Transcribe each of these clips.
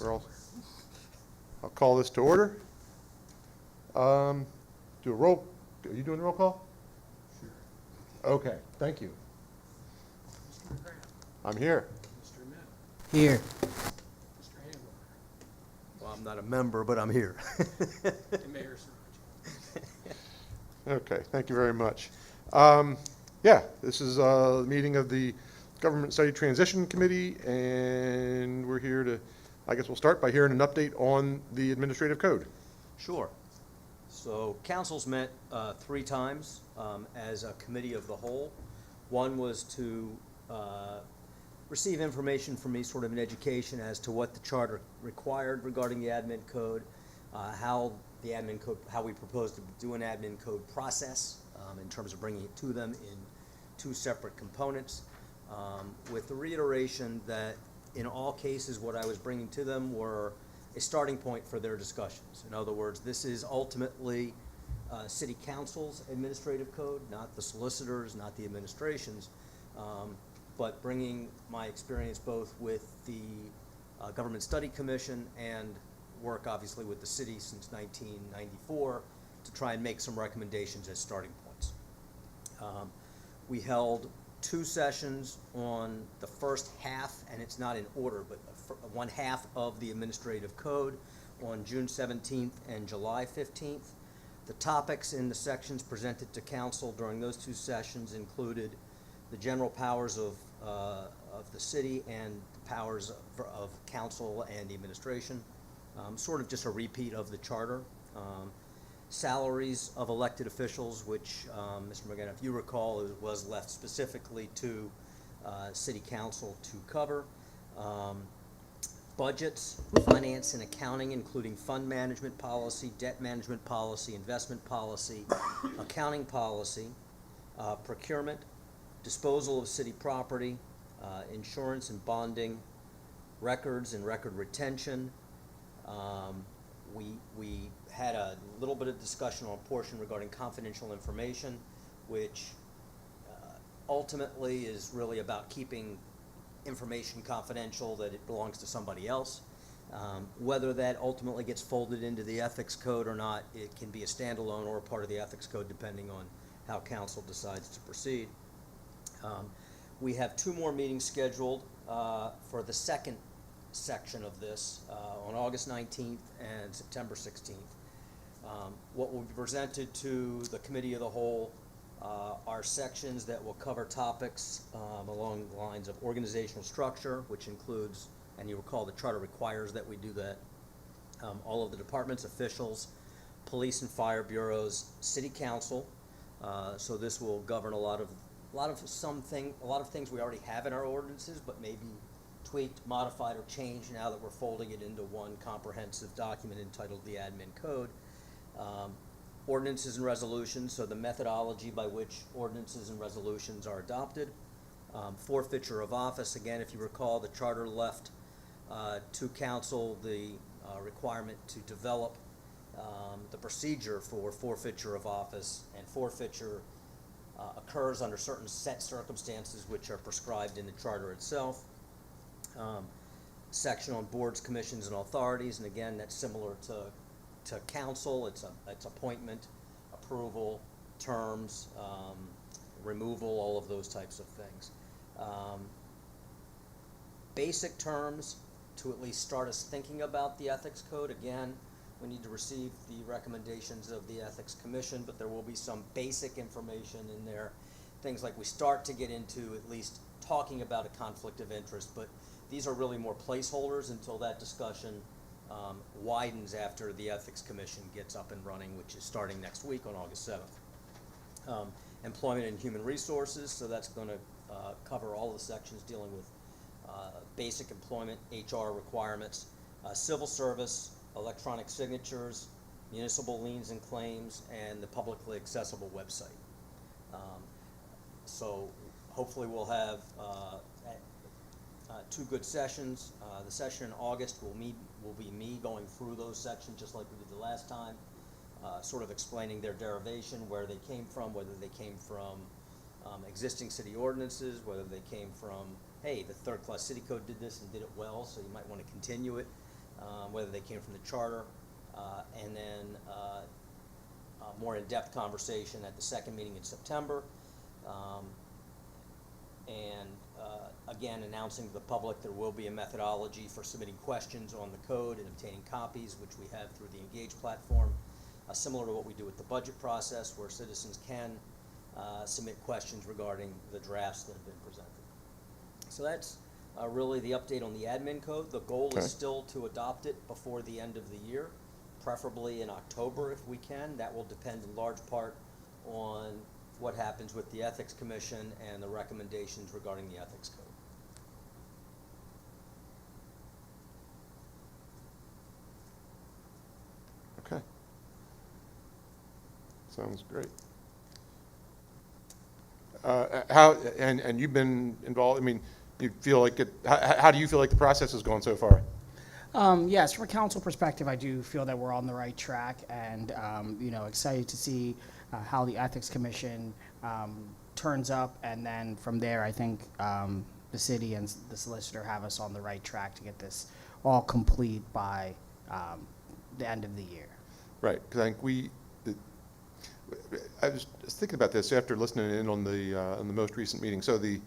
I'll call this to order. Do a roll, are you doing the roll call? Sure. Okay, thank you. Mr. McGrath. I'm here. Mr. Mill. Here. Mr. Hamburger. Well, I'm not a member, but I'm here. And Mayor Sarachi. Okay, thank you very much. Yeah, this is a meeting of the Government Study Transition Committee, and we're here to, I guess we'll start by hearing an update on the administrative code. Sure. So council's met 3 times as a committee of the whole. One was to receive information from me, sort of an education as to what the charter required regarding the admin code, how the admin code, how we propose to do an admin code process in terms of bringing it to them in 2 separate components, with the reiteration that in all cases what I was bringing to them were a starting point for their discussions. In other words, this is ultimately City Council's administrative code, not the solicitors, not the administration's, but bringing my experience both with the Government Study Commission and work obviously with the city since 1994 to try and make some recommendations as starting points. We held 2 sessions on the first half, and it's not in order, but one half of the administrative code on June 17th and July 15th. The topics in the sections presented to council during those 2 sessions included the general powers of the city and the powers of council and the administration, sort of just a repeat of the charter. Salaries of elected officials, which, Mr. McGann, if you recall, it was left specifically to City Council to cover. Budgets, finance and accounting, including fund management policy, debt management policy, investment policy, accounting policy, procurement, disposal of city property, insurance and bonding, records and record retention. We had a little bit of discussion on a portion regarding confidential information, which ultimately is really about keeping information confidential that it belongs to somebody else. Whether that ultimately gets folded into the ethics code or not, it can be a standalone or a part of the ethics code depending on how council decides to proceed. We have 2 more meetings scheduled for the second section of this on August 19th and September 16th. What will be presented to the committee of the whole are sections that will cover topics along the lines of organizational structure, which includes, and you recall the charter requires that we do that, all of the departments, officials, police and fire bureaus, city council. So this will govern a lot of things we already have in our ordinances, but maybe tweaked, modified, or changed now that we're folding it into one comprehensive document entitled the Admin Code. Ordinances and resolutions, so the methodology by which ordinances and resolutions are adopted. Forfeiture of office, again, if you recall, the charter left to council the requirement to develop the procedure for forfeiture of office, and forfeiture occurs under certain set circumstances which are prescribed in the charter itself. Section on boards, commissions, and authorities, and again, that's similar to council. It's appointment, approval, terms, removal, all of those types of things. Basic terms to at least start us thinking about the ethics code. Again, we need to receive the recommendations of the Ethics Commission, but there will be some basic information in there. Things like we start to get into at least talking about a conflict of interest, but these are really more placeholders until that discussion widens after the Ethics Commission gets up and running, which is starting next week on August 7th. Employment and human resources, so that's going to cover all the sections dealing with basic employment, HR requirements, civil service, electronic signatures, municipal liens and claims, and the publicly accessible website. So hopefully we'll have 2 good sessions. The session in August will be me going through those sections just like we did the last time, sort of explaining their derivation, where they came from, whether they came from existing city ordinances, whether they came from, hey, the third class city code did this and did it well, so you might want to continue it. whether they came from the charter, and then a more in-depth conversation at the second meeting in September. And again, announcing to the public there will be a methodology for submitting questions on the code and obtaining copies, which we have through the Engage platform, similar to what we do with the budget process, where citizens can submit questions regarding the drafts that have been presented. So that's really the update on the admin code. The goal Okay. is still to adopt it before the end of the year, preferably in October if we can. That will depend in large part on what happens with the Ethics Commission and the recommendations regarding the Ethics Code. Okay. Sounds great. And you've been involved, I mean, you feel like how do you feel like the process has gone so far? Yes, from a council perspective, I do feel that we're on the right track, and excited to see how the Ethics Commission turns up, and then from there, I think the city and the solicitor have us on the right track to get this all complete by the end of the year. Right, because I think I was thinking about this after listening in on the most recent meeting. So the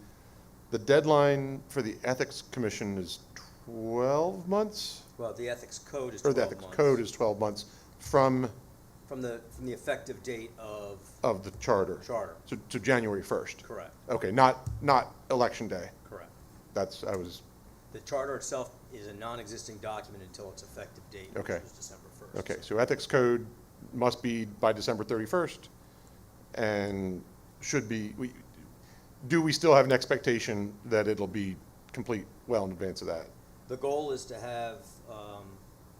deadline for the Ethics Commission is 12 months? Well, the Ethics Code is Or 12 the months. Ethics Code is 12 months from From the effective date of the charter. charter. So to January 1st? Correct, Okay, not Election Day. correct. The charter itself is a non-existing document until its effective date, which Okay. is December 1st. Okay, so Ethics Code must be by December 31st, and should be, do we still have an expectation that it'll be complete well in advance of that? The goal is to have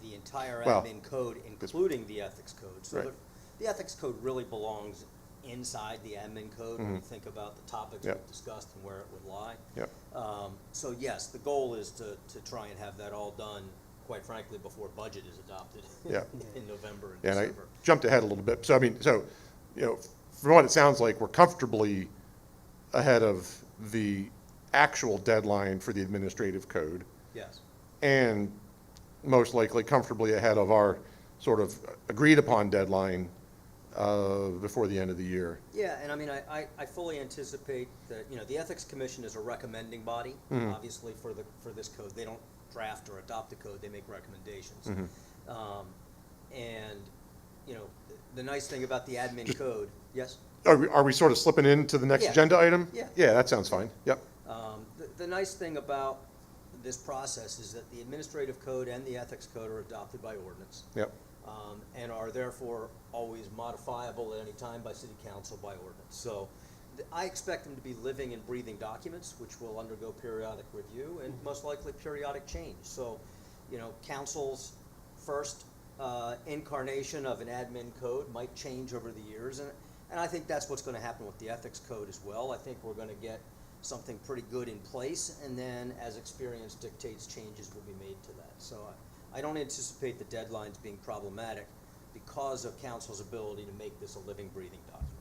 the entire Well, admin code, including the ethics code. So Right. the ethics code really belongs inside the admin code when you think about the topics Yep. we've discussed and where it would lie. Yep, So yes, the goal is to try and have that all done, quite frankly, before budget is adopted Yeah. in November and yeah, and I December. jumped ahead a little bit. So, I mean, from what it sounds like, we're comfortably ahead of the actual deadline for the administrative code, Yes. and most likely comfortably ahead of our sort of agreed-upon deadline before the end of the year. Yeah, and I mean, I fully anticipate that, the Ethics Commission is a recommending body, Mhm. obviously, for this code. They don't draft or adopt the code, they make recommendations. Mhm. And, the nice thing about the admin code, yes? Are we sort of slipping into the next Yeah. agenda item? Yeah. Yeah, that sounds fine. Yep. The nice thing about this process is that the administrative code and the ethics code are adopted by ordinance. Yep. And are therefore always modifiable at any time by city council by ordinance. So I expect them to be living and breathing documents, which will undergo periodic review and most likely periodic change. So, council's first incarnation of an admin code might change over the years, and I think that's what's going to happen with the ethics code as well. I think we're going to get something pretty good in place, and then as experience dictates, changes will be made to that. So I don't anticipate the deadlines being problematic because of council's ability to make this a living, breathing document.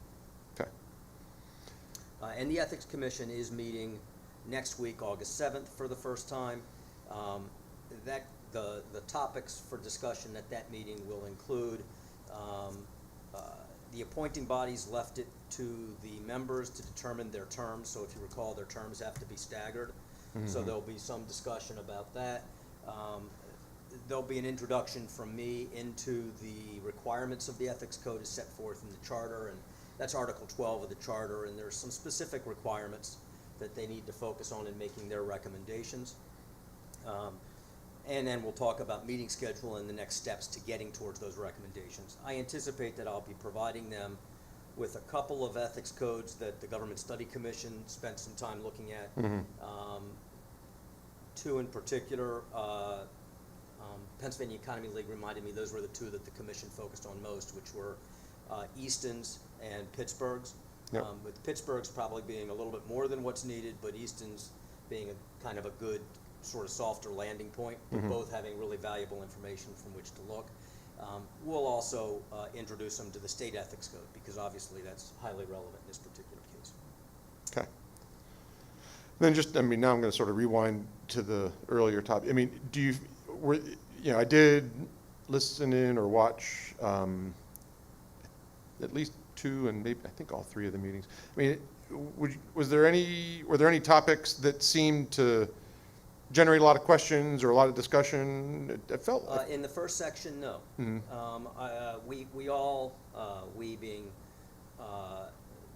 Okay. And the Ethics Commission is meeting next week, August 7th, for the first time. The topics for discussion at that meeting will include the appointing bodies left it to the members to determine their terms. So if you recall, their terms have to be staggered. So there'll be some discussion about that. There'll be an introduction from me into the requirements of the ethics code as set forth in the charter, and that's Article 12 of the charter, and there's some specific requirements that they need to focus on in making their recommendations. And then we'll talk about meeting schedule and the next steps to getting towards those recommendations. I anticipate that I'll be providing them with a couple of ethics codes that the Government Study Commission spent some time looking at. Two in particular, Pennsylvania Economy League reminded me those were the two that the commission focused on most, which were Easton's and Pittsburgh's. Yep. With Pittsburgh's probably being a little bit more than what's needed, but Easton's being a kind of a good sort of softer landing point, but both having really valuable information from which to look. We'll also introduce them to the state ethics code because obviously that's highly relevant in this particular case. Okay. Then now I'm going to sort of rewind to the earlier topic. I mean, you know, I did listen in or watch at least two and maybe, I think all three of the meetings. I mean, were there any topics that seemed to generate a lot of questions or a lot of discussion? It felt, In the first section, no. Mhm. We all, we being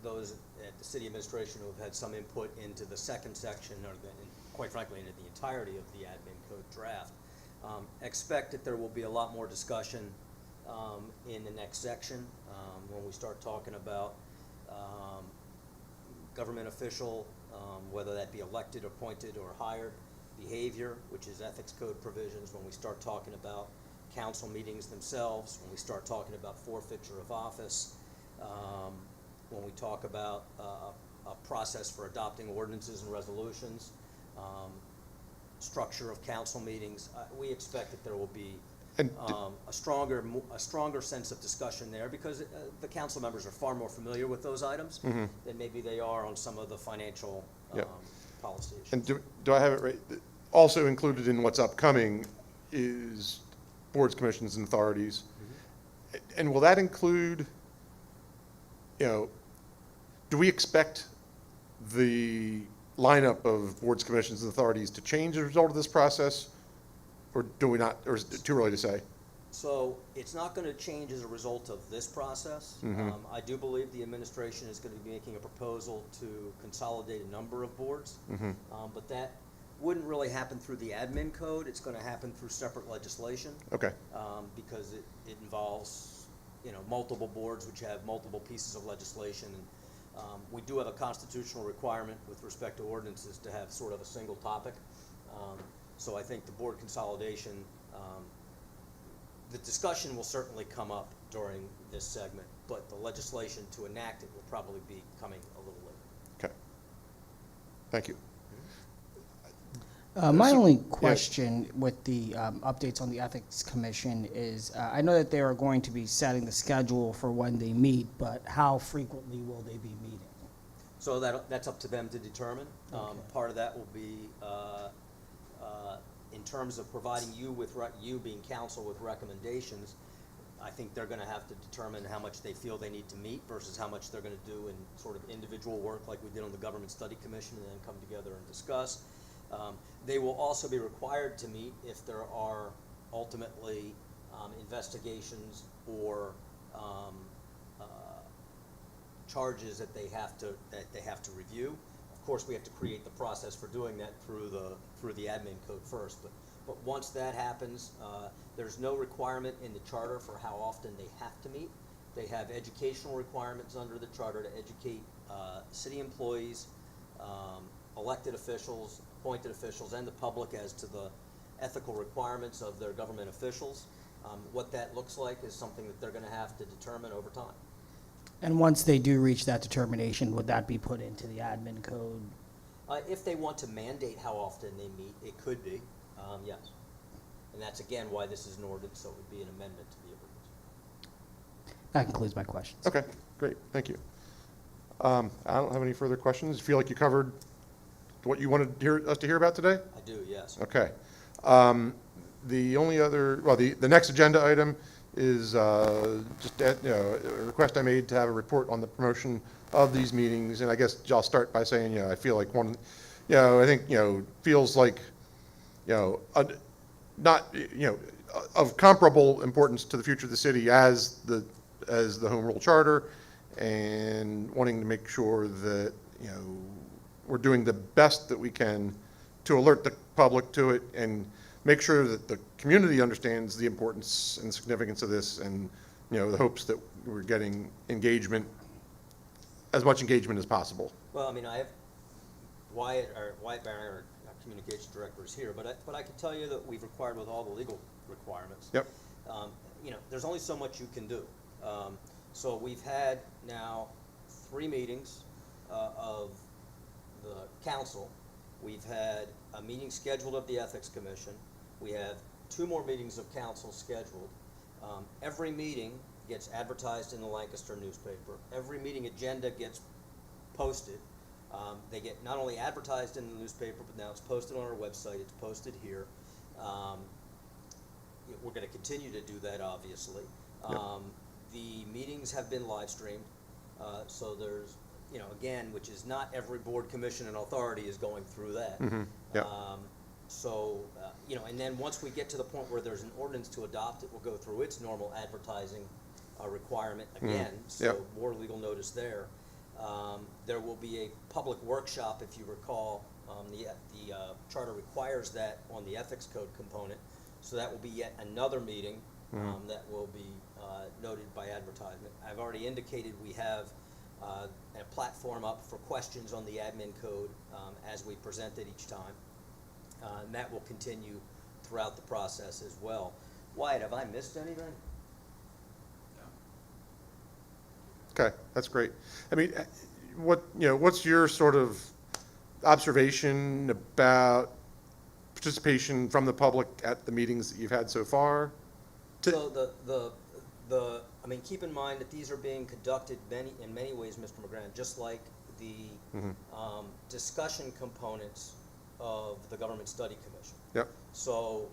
those at the city administration who have had some input into the second section, or quite frankly, into the entirety of the admin code draft, expect that there will be a lot more discussion in the next section when we start talking about government official, whether that be elected, appointed, or hired, behavior, which is ethics code provisions, when we start talking about council meetings themselves, when we start talking about forfeiture of office, when we talk about a process for adopting ordinances and resolutions, structure of council meetings, we expect that there will be And a stronger sense of discussion there, because the council members are far more familiar with those items Mhm. than maybe they are on some of the financial Yep. policy issues. and do I have it right? Also included in what's upcoming is boards, commissions, and authorities. And will that include, you know, do we expect the lineup of boards, commissions, and authorities to change as a result of this process? Or do we not, or is it too early to say? So it's not going to change as a result of this process. Mhm. I do believe the administration is going to be making a proposal to consolidate a number of boards. Mhm. But that wouldn't really happen through the admin code. It's going to happen through separate legislation. Okay, Because it involves, multiple boards which have multiple pieces of legislation. And we do have a constitutional requirement with respect to ordinances to have sort of a single topic. So I think the board consolidation, the discussion will certainly come up during this segment, but the legislation to enact it will probably be coming a little later. okay. Thank you. My So- only yeah. question with the updates on the Ethics Commission is, I know that they are going to be setting the schedule for when they meet, but how frequently will they be meeting? So that's up to them to determine. Okay. Part of that will be in terms of providing you with, you being council with recommendations. I think they're gonna have to determine how much they feel they need to meet versus how much they're gonna do in sort of individual work like we did on the Government Study Commission, and then come together and discuss. They will also be required to meet if there are ultimately investigations or charges that they have to review. Of course, we have to create the process for doing that through the admin code first. But once that happens, there's no requirement in the charter for how often they have to meet. They have educational requirements under the charter to educate city employees, elected officials, appointed officials, and the public as to the ethical requirements of their government officials. What that looks like is something that they're going to have to determine over time. And once they do reach that determination, would that be put into the admin code? If they want to mandate how often they meet, it could be, yes. And that's again why this is an ordinance, so it would be an amendment to the ordinance. That concludes my questions. Okay, great, thank you. I don't have any further questions. Feel like you covered what you wanted us to hear about today? I do, yes. Okay. The only other, well, the next agenda item is just a request I made to have a report on the promotion of these meetings. And I guess I'll start by saying, I feel like I think, feels like, not, of comparable importance to the future of the city as the home rule charter, and wanting to make sure that, we're doing the best that we can to alert the public to it and make sure that the community understands the importance and significance of this, and, the hopes that we're getting engagement, as much engagement as possible. Well, I mean, I have Wyatt Barringer, our communications director, is here, but I can tell you that we've required with all the legal requirements. Yep. There's only so much you can do. So we've had now 3 meetings of the council. We've had a meeting scheduled of the Ethics Commission. We have 2 more meetings of council scheduled. Every meeting gets advertised in the Lancaster newspaper. Every meeting agenda gets posted. They get not only advertised in the newspaper, but now it's posted on our website, it's posted here. we're gonna continue to do that, obviously. Yep. The meetings have been live streamed, so there's, again, which is not every board, commission, and authority is going through that. Yep. So, and then once we get to the point where there's an ordinance to adopt, it will go through its normal advertising requirement again, so Yep. more legal notice there. There will be a public workshop, if you recall, the charter requires that on the ethics code component, so that will be yet another meeting that will be noted by advertisement. I've already indicated we have a platform up for questions on the admin code as we present it each time. And that will continue throughout the process as well. Wyatt, have I missed anything? Okay, that's great. I mean, what's your sort of observation about participation from the public at the meetings that you've had so far? So I mean, keep in mind that these are being conducted in many ways, Mr. McGrann, just like the discussion components of the Government Study Commission. Yep, So,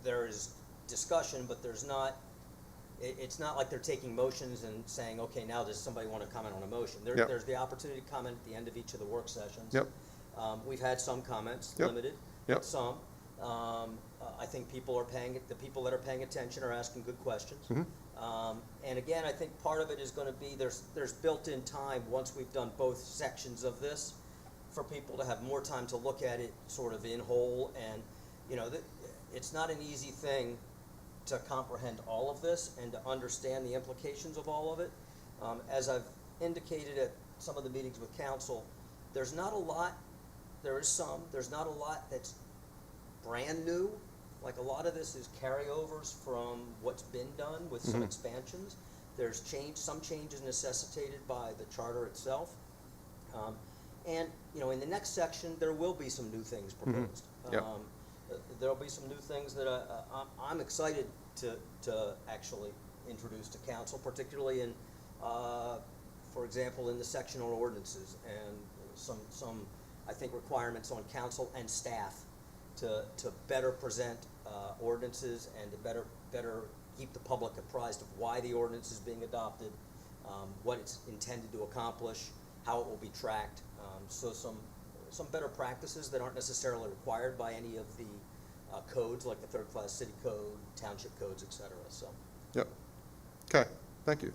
there is discussion, but there's not, it's not like they're taking motions and saying, okay, now does somebody want to comment on a motion? Yep. There's the opportunity to comment at the end of each of the work sessions. Yep. We've had some comments, Yep. limited, Yep. but some. I think the people that are paying attention are asking good questions. And again, I think part of it is going to be, there's built-in time, once we've done both sections of this, for people to have more time to look at it sort of in whole. And, it's not an easy thing to comprehend all of this and to understand the implications of all of it. As I've indicated at some of the meetings with council, there's not a lot that's brand new. Like, a lot of this is carryovers from what's been done with some expansions. There's some changes necessitated by the charter itself. And, in the next section, there will be some new things proposed. Yep. There'll be some new things that I'm excited to actually introduce to council, particularly in, for example, in the section on ordinances, and some I think, requirements on council and staff to better present ordinances and to better keep the public apprised of why the ordinance is being adopted, what it's intended to accomplish, how it will be tracked. So some better practices that aren't necessarily required by any of the codes, like the third-class city code, township codes, et cetera. So. yep. Okay, thank you.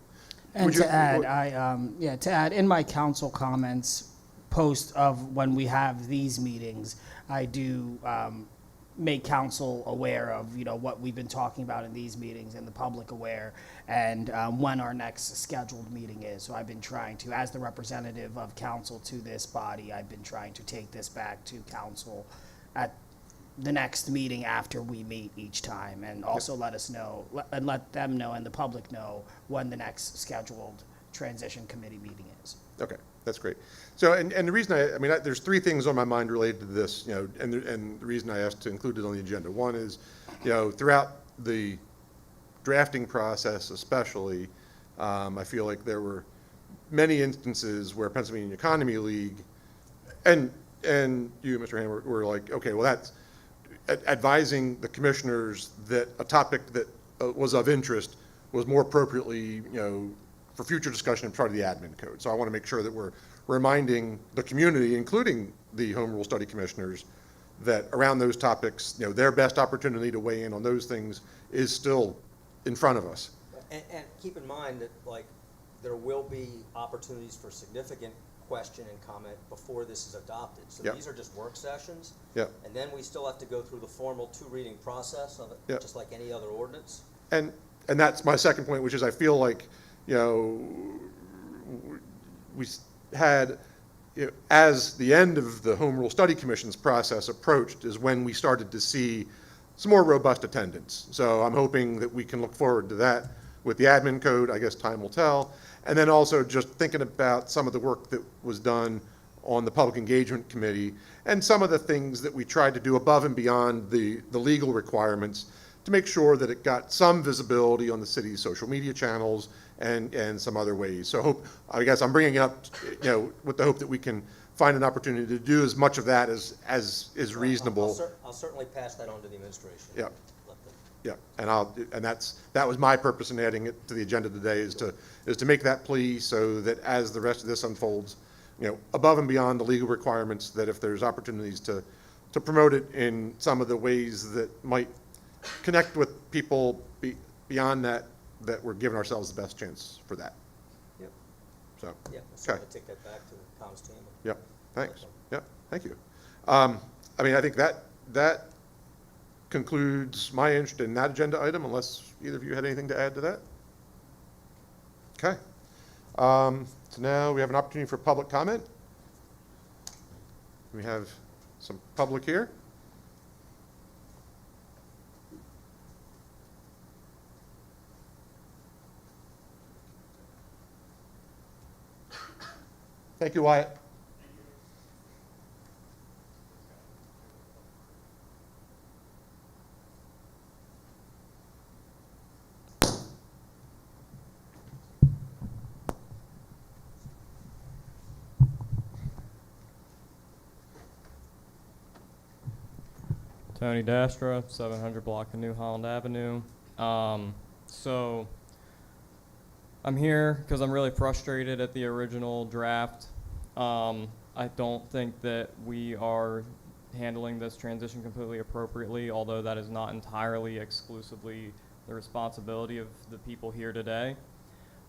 And Would you- to add, in my council comments, post of when we have these meetings, I do make council aware of, what we've been talking about in these meetings and the public aware, and when our next scheduled meeting is. So I've been trying to, as the representative of council to this body, I've been trying to take this back to council at the next meeting after we meet each time, and also let us know, and let them know and the public know when the next scheduled transition committee meeting is. Okay, that's great. So, and the reason there's three things on my mind related to this, and the reason I asked to include it on the agenda. One is, throughout the drafting process especially, I feel like there were many instances where Pennsylvania Economy League and you, Mr. Hand, were like, okay, well, that's advising the commissioners that a topic that was of interest was more appropriately, for future discussion and part of the admin code. So I want to make sure that we're reminding the community, including the Home Rule Study Commissioners, that around those topics, their best opportunity to weigh in on those things is still in front of us. And keep in mind that, there will be opportunities for significant question and comment before this is adopted. So Yep. these are just work sessions. Yep. And then we still have to go through the formal two-reading process of it, Yep. just like any other ordinance. And that's my second point, which is I feel like, we had, as the end of the Home Rule Study Commission's process approached is when we started to see some more robust attendance. So I'm hoping that we can look forward to that with the admin code. I guess time will tell. And then also just thinking about some of the work that was done on the Public Engagement Committee and some of the things that we tried to do above and beyond the legal requirements to make sure that it got some visibility on the city's social media channels and some other ways. So I guess I'm bringing it up, with the hope that we can find an opportunity to do as much of that as is reasonable. I'll certainly pass that on to the administration. Yep. Let Yeah, and that was my purpose in adding it to the agenda today, is to make that plea so that as the rest of this unfolds, above and beyond the legal requirements, that if there's opportunities to promote it in some of the ways that might connect with people beyond that we're giving ourselves the best chance for that. Yep. So, Yep, we'll okay, certainly take that back to the comms team. yep, thanks, yep, thank you. I think that concludes my interest in that agenda item, unless either of you had anything to add to that. Okay. So now we have an opportunity for public comment. We have some public here. Thank you, Wyatt. Tony Dastra, 700 block of New Holland Avenue. So I'm here because I'm really frustrated at the original draft. I don't think that we are handling this transition completely appropriately, although that is not entirely exclusively the responsibility of the people here today.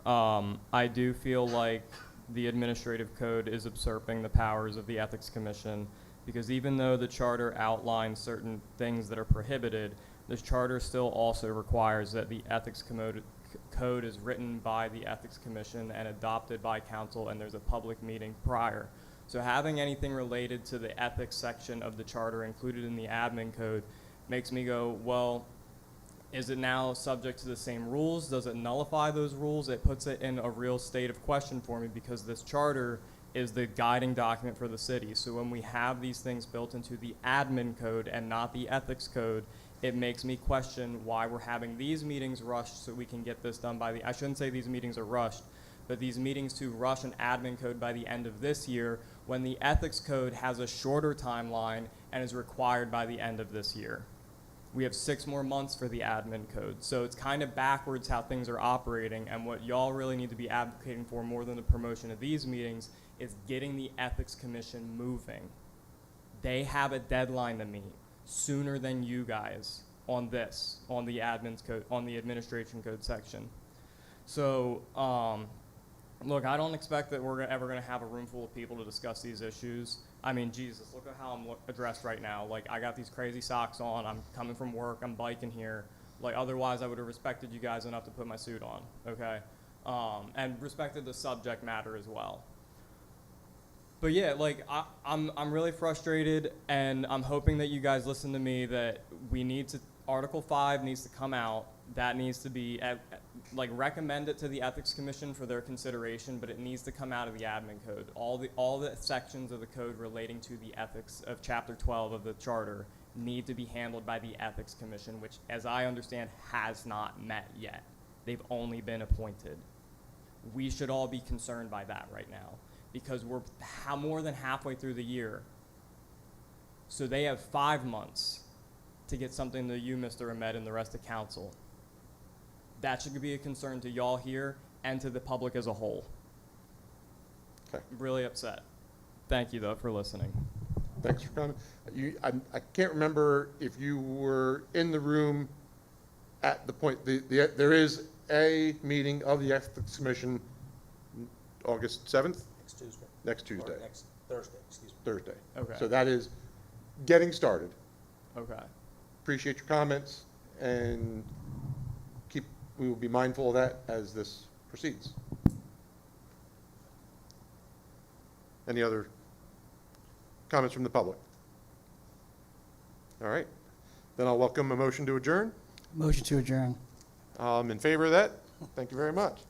I do feel like the administrative code is usurping the powers of the Ethics Commission, because even though the charter outlines certain things that are prohibited, this charter still also requires that the ethics code is written by the Ethics Commission and adopted by council, and there's a public meeting prior. So having anything related to the ethics section of the charter included in the admin code makes me go, well, is it now subject to the same rules? Does it nullify those rules? It puts it in a real state of question for me, because this charter is the guiding document for the city. So when we have these things built into the admin code and not the ethics code, it makes me question why we're having these meetings rushed so we can get this done by I shouldn't say these meetings are rushed, but these meetings to rush an admin code by the end of this year, when the ethics code has a shorter timeline and is required by the end of this year. We have 6 more months for the admin code. So it's kind of backwards how things are operating, and what y'all really need to be advocating for more than the promotion of these meetings is getting the Ethics Commission moving. They have a deadline to meet sooner than you guys on this, on the admin's code, on the administration code section. So, look, I don't expect that we're ever gonna have a room full of people to discuss these issues. I mean, Jesus, look at how I'm dressed right now. Like, I got these crazy socks on, I'm coming from work, I'm biking here. Like, otherwise I would have respected you guys enough to put my suit on, okay? And respected the subject matter as well. But yeah, like, I'm really frustrated, and I'm hoping that you guys listen to me, that we need to, Article 5 needs to come out. That needs to be, recommend it to the Ethics Commission for their consideration, but it needs to come out of the admin code. All the sections of the code relating to the ethics of Chapter 12 of the Charter need to be handled by the Ethics Commission, which, as I understand, has not met yet. They've only been appointed. We should all be concerned by that right now, because we're more than halfway through the year. So they have 5 months to get something to you, Mr. Ahmed, and the rest of council. That should be a concern to y'all here and to the public as a whole. Okay. I'm really upset. Thank you, though, for listening. Thanks for coming. I can't remember if you were in the room at the point, there is a meeting of the Ethics Commission August 7th, Next Tuesday. next Tuesday, Or next Thursday, excuse me. Thursday. Okay. So that is getting started. Okay. Appreciate your comments, and we will be mindful of that as this proceeds. Any other comments from the public? All right, then I'll welcome a motion to adjourn. Motion to adjourn. In favor of that? Thank you very much.